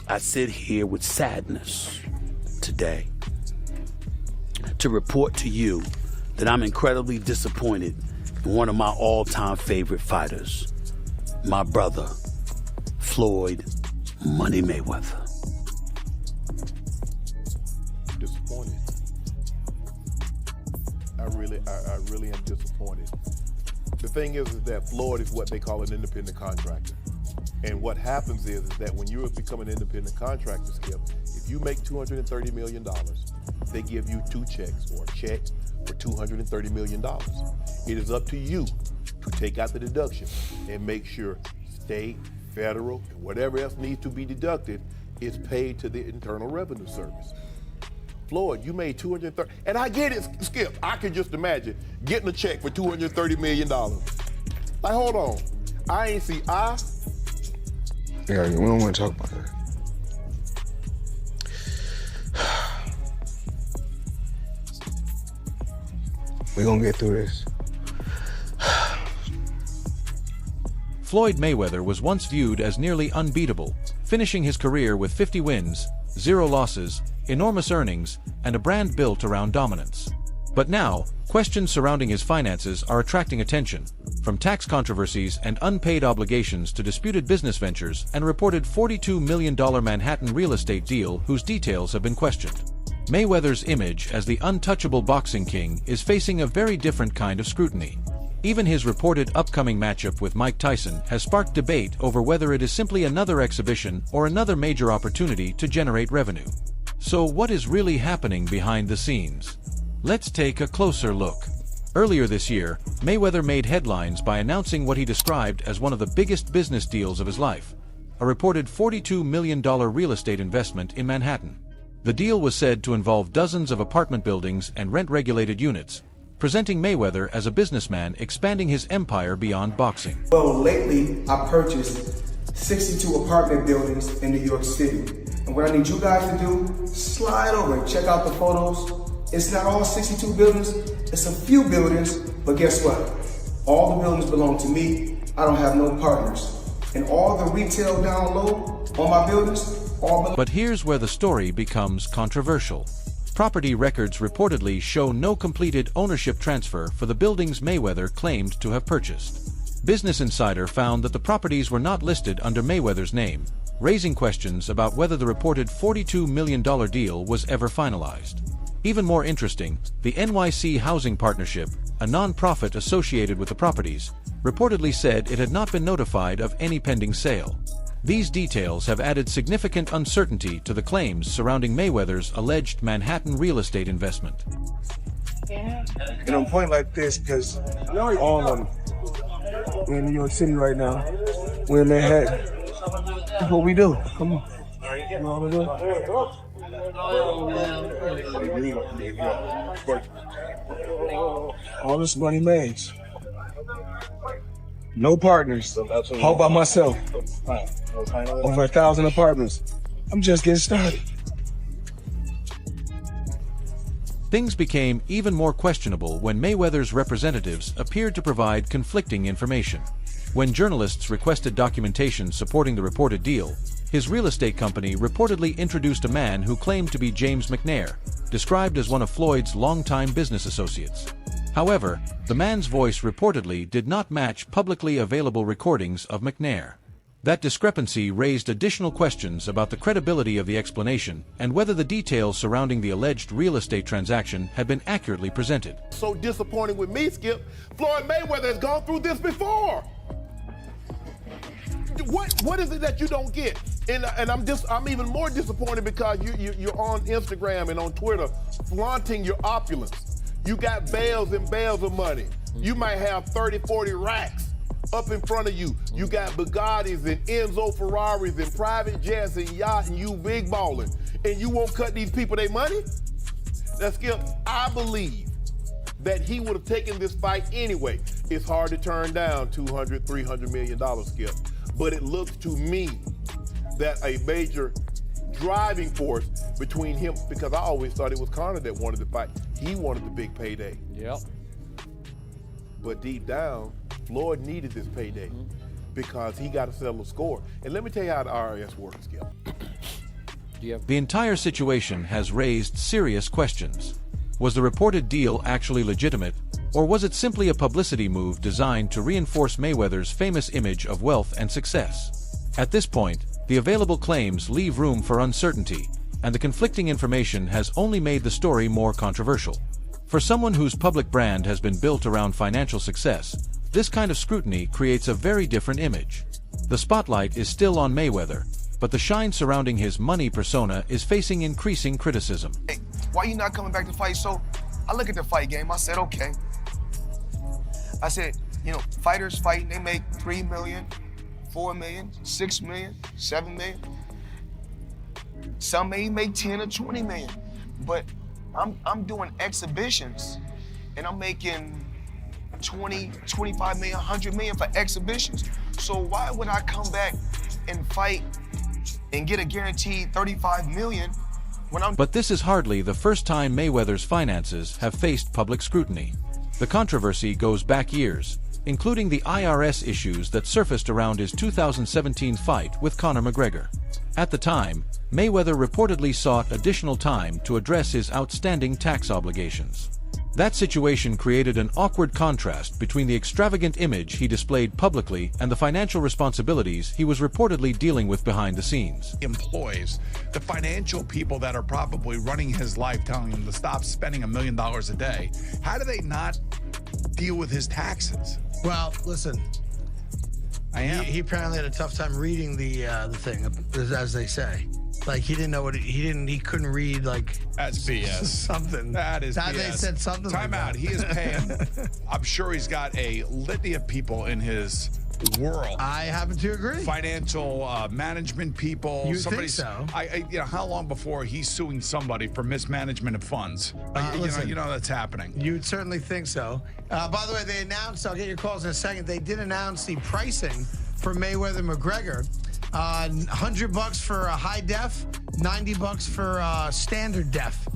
I sit here with sadness today to report to you that I'm incredibly disappointed in one of my all-time favorite fighters, my brother, Floyd Money Mayweather. Disappointed. I really am disappointed. The thing is that Floyd is what they call an independent contractor. And what happens is that when you become an independent contractor, Skip, if you make $230 million, they give you 2 checks or a check for $230 million. It is up to you to take out the deduction and make sure state, federal, and whatever else needs to be deducted is paid to the Internal Revenue Service. Floyd, you made $230, and I get it, Skip. I can just imagine getting a check for $230 million. Like, hold on, I ain't see Yeah, we don't want to talk about that. We're gonna get through this. Floyd Mayweather was once viewed as nearly unbeatable, finishing his career with 50 wins, 0 losses, enormous earnings, and a brand built around dominance. But now, questions surrounding his finances are attracting attention, from tax controversies and unpaid obligations to disputed business ventures and a reported $42 million Manhattan real estate deal whose details have been questioned. Mayweather's image as the untouchable boxing king is facing a very different kind of scrutiny. Even his reported upcoming matchup with Mike Tyson has sparked debate over whether it is simply another exhibition or another major opportunity to generate revenue. So what is really happening behind the scenes? Let's take a closer look. Earlier this year, Mayweather made headlines by announcing what he described as one of the biggest business deals of his life, a reported $42 million real estate investment in Manhattan. The deal was said to involve dozens of apartment buildings and rent-regulated units, presenting Mayweather as a businessman expanding his empire beyond boxing. Well, lately, I purchased 62 apartment buildings in New York City. And what I need you guys to do, slide over and check out the photos. It's not all 62 buildings, it's a few buildings, but guess what? All the buildings belong to me. I don't have no partners. And all the retail down low on my buildings, But here's where the story becomes controversial. Property records reportedly show no completed ownership transfer for the buildings Mayweather claimed to have purchased. Business Insider found that the properties were not listed under Mayweather's name, raising questions about whether the reported $42 million deal was ever finalized. Even more interesting, the NYC Housing Partnership, a non-profit associated with the properties, reportedly said it had not been notified of any pending sale. These details have added significant uncertainty to the claims surrounding Mayweather's alleged Manhattan real estate investment. And I'm pointing like this because all of them, we're in New York City right now. We're in Manhattan. That's what we do. Come on. You know what we do? All this money made. No partners. All by myself. Over 1,000 apartments. I'm just getting started. Things became even more questionable when Mayweather's representatives appeared to provide conflicting information. When journalists requested documentation supporting the reported deal, his real estate company reportedly introduced a man who claimed to be James McNair, described as one of Floyd's longtime business associates. However, the man's voice reportedly did not match publicly available recordings of McNair. That discrepancy raised additional questions about the credibility of the explanation and whether the details surrounding the alleged real estate transaction had been accurately presented. So disappointing with me, Skip. Floyd Mayweather has gone through this before. What is it that you don't get? And I'm even more disappointed because you're on Instagram and on Twitter flaunting your opulence. You got bales and bales of money. You might have 30, 40 racks up in front of you. You got Bugattis and Enzo Ferraris and private jets and yachts and you big balling. And you won't cut these people their money? That's Skip. I believe that he would have taken this fight anyway. It's hard to turn down $200, $300 million, Skip. But it looks to me that a major driving force between him, because I always thought it was Conor that wanted the fight. He wanted the big payday. Yep. But deep down, Floyd needed this payday because he got to settle a score. And let me tell you how the IRS works, Skip. The entire situation has raised serious questions. Was the reported deal actually legitimate, or was it simply a publicity move designed to reinforce Mayweather's famous image of wealth and success? At this point, the available claims leave room for uncertainty, and the conflicting information has only made the story more controversial. For someone whose public brand has been built around financial success, this kind of scrutiny creates a very different image. The spotlight is still on Mayweather, but the shine surrounding his money persona is facing increasing criticism. Hey, why you not coming back to fight? So I look at the fight game, I said, okay. I said, fighters fighting, they make $3 million, $4 million, $6 million, $7 million. Some may make 10 or 20 million. But I'm doing exhibitions and I'm making 20, 25 million, 100 million for exhibitions. So why would I come back and fight and get a guaranteed 35 million when I'm... But this is hardly the first time Mayweather's finances have faced public scrutiny. The controversy goes back years, including the IRS issues that surfaced around his 2017 fight with Conor McGregor. At the time, Mayweather reportedly sought additional time to address his outstanding tax obligations. That situation created an awkward contrast between the extravagant image he displayed publicly and the financial responsibilities he was reportedly dealing with behind the scenes. Employs the financial people that are probably running his life, telling him to stop spending $1 million a day. How do they not deal with his taxes? Well, listen. He apparently had a tough time reading the thing, as they say. Like he didn't know what he couldn't read like. That's BS. Something. That is BS. They said something. Time out. He is paying. I'm sure he's got a litany of people in his world. I happen to agree. Financial management people. You think so? How long before he's suing somebody for mismanagement of funds? Listen, that's happening. You'd certainly think so. By the way, they announced. I'll get your calls in a second. They did announce the pricing for Mayweather McGregor. $100 for a high def, $90 for standard def.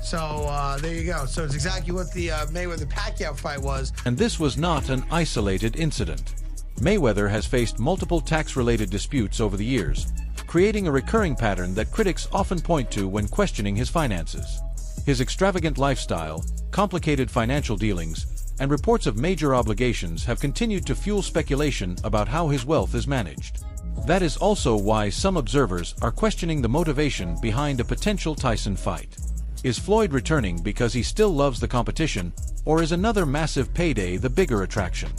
So there you go. So it's exactly what the Mayweather-Pacquiao fight was. And this was not an isolated incident. Mayweather has faced multiple tax-related disputes over the years, creating a recurring pattern that critics often point to when questioning his finances. His extravagant lifestyle, complicated financial dealings, and reports of major obligations have continued to fuel speculation about how his wealth is managed. That is also why some observers are questioning the motivation behind a potential Tyson fight. Is Floyd returning because he still loves the competition, or is another massive payday the bigger attraction?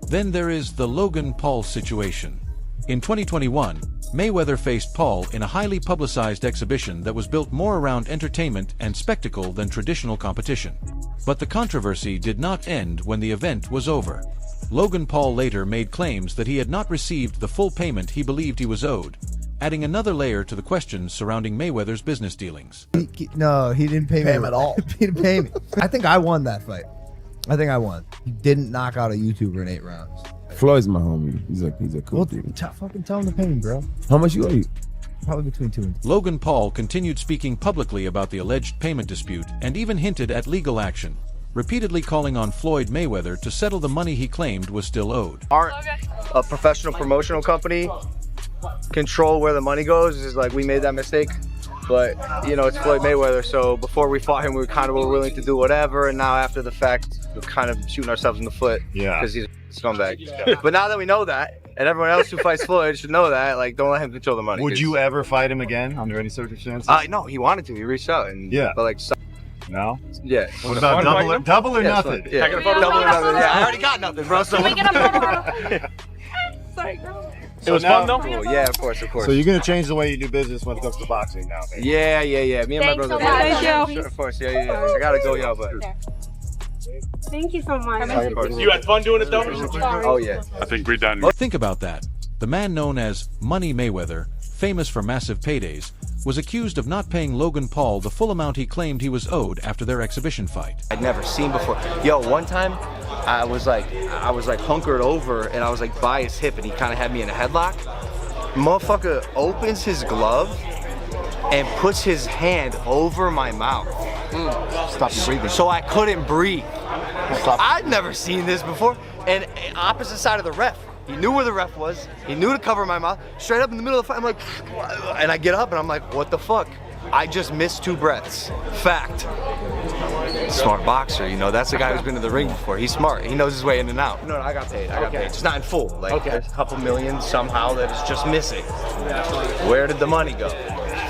Then there is the Logan Paul situation. In 2021, Mayweather faced Paul in a highly publicized exhibition that was built more around entertainment and spectacle than traditional competition. But the controversy did not end when the event was over. Logan Paul later made claims that he had not received the full payment he believed he was owed, adding another layer to the questions surrounding Mayweather's business dealings. No, he didn't pay me at all. He didn't pay me. I think I won that fight. I think I won. He didn't knock out a YouTuber in 8 rounds. Floyd's my homie. He's a cool dude. Fucking tell him to pay me, bro. How much you owe you? Probably between 2 and 3. Logan Paul continued speaking publicly about the alleged payment dispute and even hinted at legal action, repeatedly calling on Floyd Mayweather to settle the money he claimed was still owed. Aren't a professional promotional company control where the money goes? Is like we made that mistake, but it's Floyd Mayweather. So before we fought him, we kind of were willing to do whatever, and now after the fact, we're kind of shooting ourselves in the foot because he's a scumbag. But now that we know that, and everyone else who fights Floyd should know that, like, don't let him control the money. Would you ever fight him again under any circumstances? No, he wanted to. He reached out, and but like. No? Yeah. What about double or nothing? Yeah. Double or nothing. Yeah, I already got nothing, bro. So Can we get a photo? Sorry, girl. It was fun though? Cool. Yeah, of course. So you're going to change the way you do business when it comes to boxing now, baby? Yeah. Me and my brother. Thank you. Sure, of course. Yeah. I gotta go, y'all, but. Thank you so much. You had fun doing it though? Oh, yeah. I think we're done. Think about that. The man known as Money Mayweather, famous for massive paydays, was accused of not paying Logan Paul the full amount he claimed he was owed after their exhibition fight. I'd never seen before. Yo, one time I was like hunkered over and I was like by his hip and he kind of had me in a headlock. Motherfucker opens his glove and puts his hand over my mouth. Stop you breathing. So I couldn't breathe. I'd never seen this before. And opposite side of the ref. He knew where the ref was. He knew to cover my mouth. Straight up in the middle of the fight, I'm like, and I get up and I'm like, what the fuck? I just missed 2 breaths. Fact. Smart boxer, you know, that's the guy who's been in the ring before. He's smart. He knows his way in and out. No, I got paid. I got paid. Just not in full. Like, there's a couple million somehow that is just missing. Where did the money go?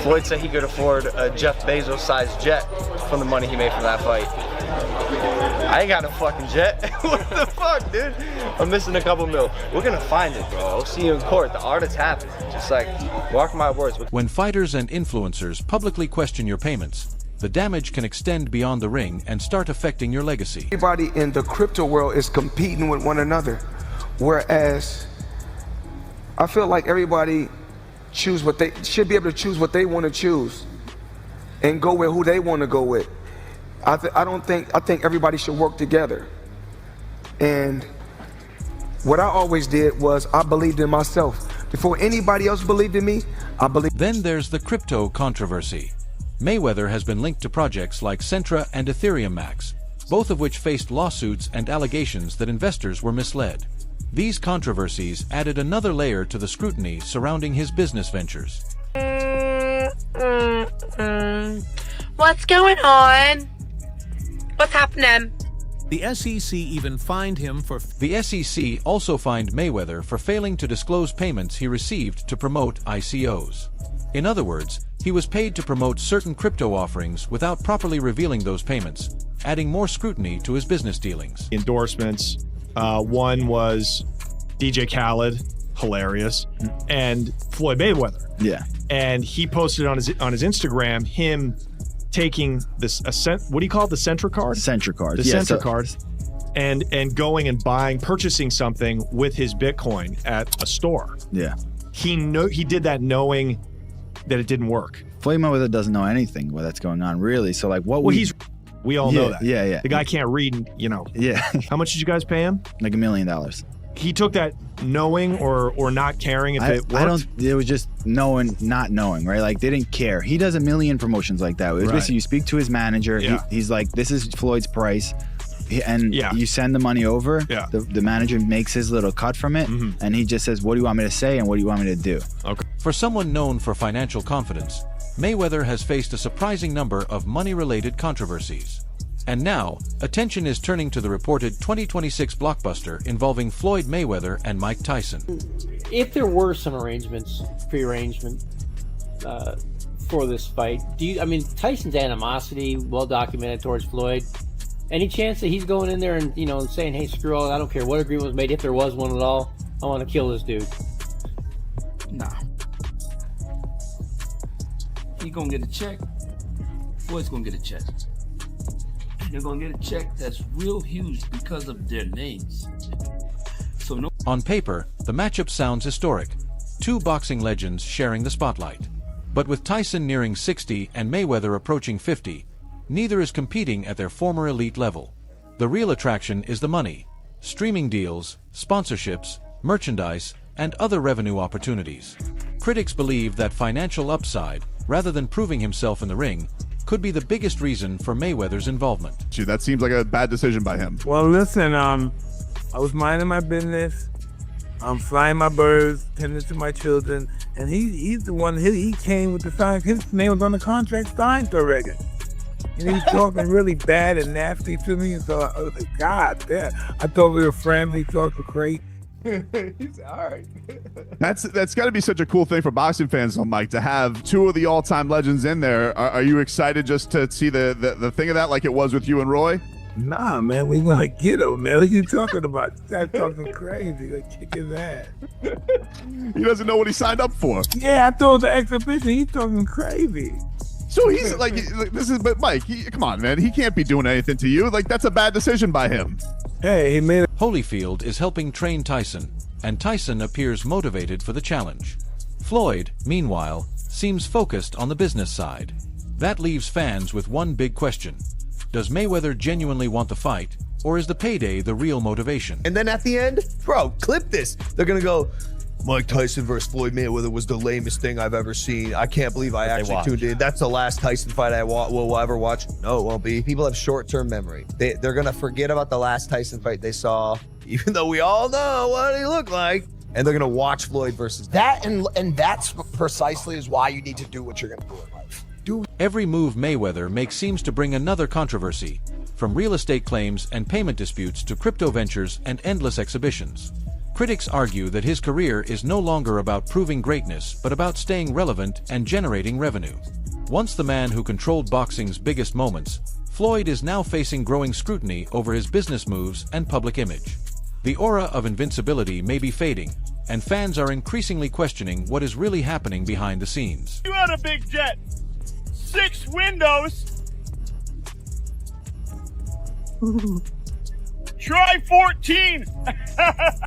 Floyd said he could afford a Jeff Bezos-sized jet from the money he made from that fight. I ain't got a fucking jet. What the fuck, dude? I'm missing a couple mil. We're gonna find it, bro. I'll see you in court. The art is happening. Just like, mark my words. When fighters and influencers publicly question your payments, the damage can extend beyond the ring and start affecting your legacy. Everybody in the crypto world is competing with one another, whereas I feel like everybody should be able to choose what they want to choose and go with who they want to go with. I think everybody should work together. And what I always did was I believed in myself. Before anybody else believed in me, I believed. Then there's the crypto controversy. Mayweather has been linked to projects like Centra and Ethereum Max, both of which faced lawsuits and allegations that investors were misled. These controversies added another layer to the scrutiny surrounding his business ventures. What's going on? What's happening? The SEC even fined him for... The SEC also fined Mayweather for failing to disclose payments he received to promote ICOs. In other words, he was paid to promote certain crypto offerings without properly revealing those payments, adding more scrutiny to his business dealings. Endorsements. One was DJ Khaled, hilarious, and Floyd Mayweather. Yeah. And he posted on his Instagram him taking this what do you call it? The Centra card? Centra card. The yeah, Centra card. And going and purchasing something with his Bitcoin at a store. Yeah. He did that knowing that it didn't work. Floyd Mayweather doesn't know anything that's going on, really. So like what we all know that. Yeah, yeah. The guy can't read, you know. Yeah. How much did you guys pay him? Like $1 million. He took that knowing or not caring if it worked? It was just knowing, not knowing, right? Like they didn't care. He does a million promotions like that. It was basically you speak to his manager. Yeah. He's like, this is Floyd's price. And you send the money over. Yeah. The manager makes his little cut from it. And he just says, what do you want me to say and what do you want me to do? Okay. For someone known for financial confidence, Mayweather has faced a surprising number of money-related controversies. And now, attention is turning to the reported 2026 blockbuster involving Floyd Mayweather and Mike Tyson. If there were some pre-arrangement for this fight, Tyson's animosity, well documented towards Floyd. Any chance that he's going in there and, saying, hey, screw all, I don't care what agreement was made, if there was one at all, I want to kill this dude? Nah. He gonna get a check. Floyd's gonna get a check. They're gonna get a check that's real huge because of their names. So no. On paper, the matchup sounds historic. Two boxing legends sharing the spotlight. But with Tyson nearing 60 and Mayweather approaching 50, neither is competing at their former elite level. The real attraction is the money. Streaming deals, sponsorships, merchandise, and other revenue opportunities. Critics believe that financial upside, rather than proving himself in the ring, could be the biggest reason for Mayweather's involvement. That seems like a bad decision by him. Well, listen, I was minding my business. I'm flying my birds, tending to my children, and he's the one, he came with the sign. His name was on the contract signed already. And he was talking really bad and nasty to me, so I was like, God damn. I thought we were friendly, talking great. He's all right. That's got to be such a cool thing for boxing fans, though, Mike, to have two of the all-time legends in there. Are you excited just to see the thing of that like it was with you and Roy? Nah, man, we want to get him, man. What are you talking about? Stop talking crazy. Like, kick his ass. He doesn't know what he signed up for. Yeah, I thought it was an exhibition. He's talking crazy. So he's like, but Mike, come on, man. He can't be doing anything to you. Like, that's a bad decision by him. Hey, he made it. Holyfield is helping train Tyson, and Tyson appears motivated for the challenge. Floyd, meanwhile, seems focused on the business side. That leaves fans with one big question. Does Mayweather genuinely want the fight, or is the payday the real motivation? And then at the end, bro, clip this. They're going to go, Mike Tyson versus Floyd Mayweather was the lamest thing I've ever seen. I can't believe I actually tuned in. That's the last Tyson fight I will ever watch. No, it won't be. People have short-term memory. They're going to forget about the last Tyson fight they saw, even though we all know what he looked like. And they're going to watch Floyd versus that. And that's precisely is why you need to do what you're going to do in life. Every move Mayweather makes seems to bring another controversy, from real estate claims and payment disputes to crypto ventures and endless exhibitions. Critics argue that his career is no longer about proving greatness but about staying relevant and generating revenue. Once the man who controlled boxing's biggest moments, Floyd is now facing growing scrutiny over his business moves and public image. The aura of invincibility may be fading, and fans are increasingly questioning what is really happening behind the scenes. You had a big jet. 6 windows. Try 14.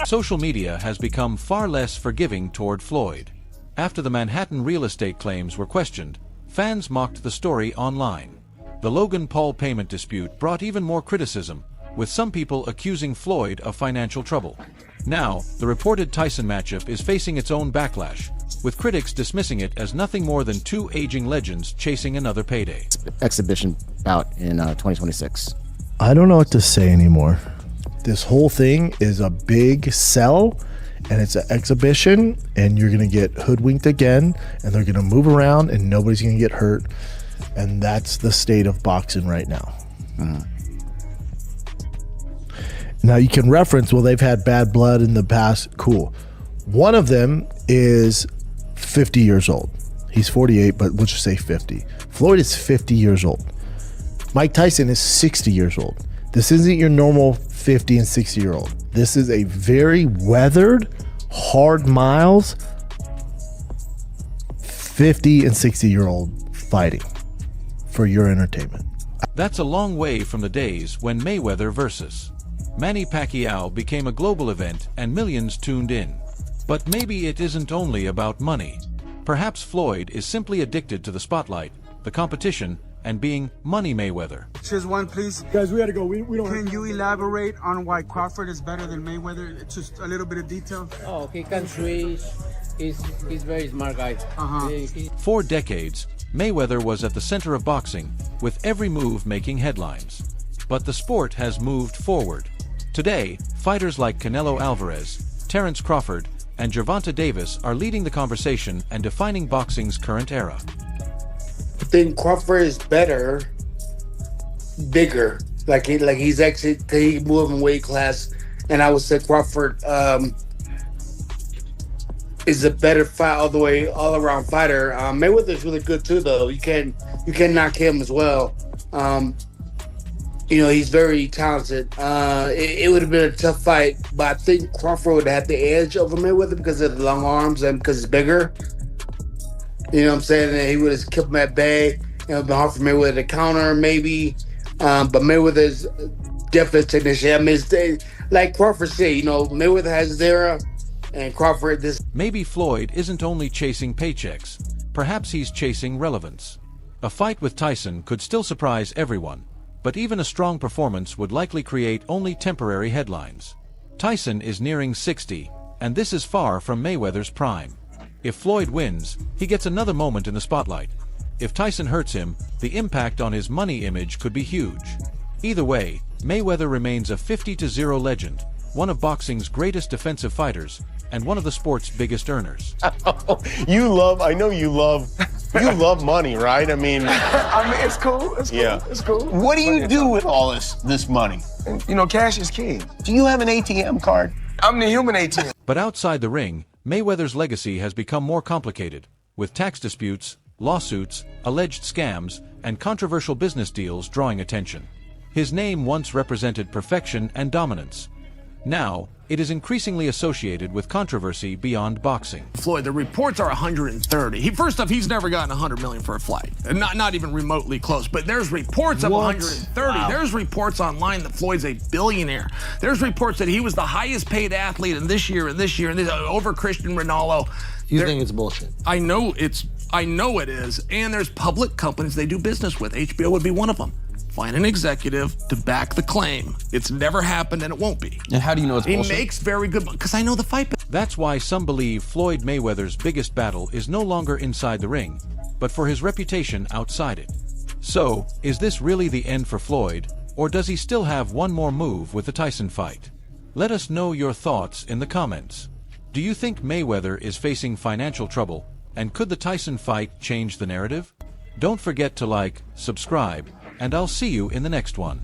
Social media has become far less forgiving toward Floyd. After the Manhattan real estate claims were questioned, fans mocked the story online. The Logan Paul payment dispute brought even more criticism, with some people accusing Floyd of financial trouble. Now, the reported Tyson matchup is facing its own backlash, with critics dismissing it as nothing more than two aging legends chasing another payday. Exhibition bout in 2026. I don't know what to say anymore. This whole thing is a big sell, and it's an exhibition, and you're gonna get hoodwinked again, and they're gonna move around, and nobody's gonna get hurt, and that's the state of boxing right now. Now you can reference, well, they've had bad blood in the past. Cool. One of them is 50 years old. He's 48, but let's just say 50. Floyd is 50 years old. Mike Tyson is 60 years old. This isn't your normal 50 and 60 year old. This is a very weathered, hard miles, 50 and 60 year old fighting for your entertainment. That's a long way from the days when Mayweather versus Manny Pacquiao became a global event and millions tuned in. But maybe it isn't only about money. Perhaps Floyd is simply addicted to the spotlight, the competition, and being Money Mayweather. Cheers one, please. Guys, we gotta go. We don't. Can you elaborate on why Crawford is better than Mayweather? It's just a little bit of detail. Oh, he can switch. He's very smart guy. For decades, Mayweather was at the center of boxing, with every move making headlines. But the sport has moved forward. Today, fighters like Canelo Alvarez, Terence Crawford, and Gervonta Davis are leading the conversation and defining boxing's current era. I think Crawford is better, bigger. He's actually he moved in weight class, and I would say Crawford is a better fight all around fighter. Mayweather's really good too, though. You can knock him as well. He's very talented. It would have been a tough fight, but I think Crawford would have had the edge over Mayweather because of the long arms and because he's bigger. You know what I'm saying? And he would have kept him at bay. It would have been hard for Mayweather to counter, maybe. But Mayweather's definitely a technician. I mean, like Crawford said, Mayweather has his era, and Crawford this. Maybe Floyd isn't only chasing paychecks. Perhaps he's chasing relevance. A fight with Tyson could still surprise everyone, but even a strong performance would likely create only temporary headlines. Tyson is nearing 60, and this is far from Mayweather's prime. If Floyd wins, he gets another moment in the spotlight. If Tyson hurts him, the impact on his money image could be huge. Either way, Mayweather remains a 50-0 legend, one of boxing's greatest defensive fighters, and one of the sport's biggest earners. I know you love money, right? I mean, it's cool. It's cool. Yeah. It's cool. What do you do with all this money? Cash is king. Do you have an ATM card? I'm the human ATM. But outside the ring, Mayweather's legacy has become more complicated, with tax disputes, lawsuits, alleged scams, and controversial business deals drawing attention. His name once represented perfection and dominance. Now, it is increasingly associated with controversy beyond boxing. Floyd, the reports are 130. First off, he's never gotten 100 million for a flight. Not even remotely close. But there's reports of 130. Wow. There's reports online that Floyd's a billionaire. There's reports that he was the highest paid athlete in this year, over Cristiano Ronaldo. You think it's bullshit? I know it is. And there's public companies they do business with. HBO would be one of them. Find an executive to back the claim. It's never happened and it won't be. And how do you know it's bullshit? He makes very good money, because I know the fight. That's why some believe Floyd Mayweather's biggest battle is no longer inside the ring, but for his reputation outside it. So, is this really the end for Floyd, or does he still have one more move with the Tyson fight? Let us know your thoughts in the comments. Do you think Mayweather is facing financial trouble, and could the Tyson fight change the narrative? Don't forget to like, subscribe, and I'll see you in the next one.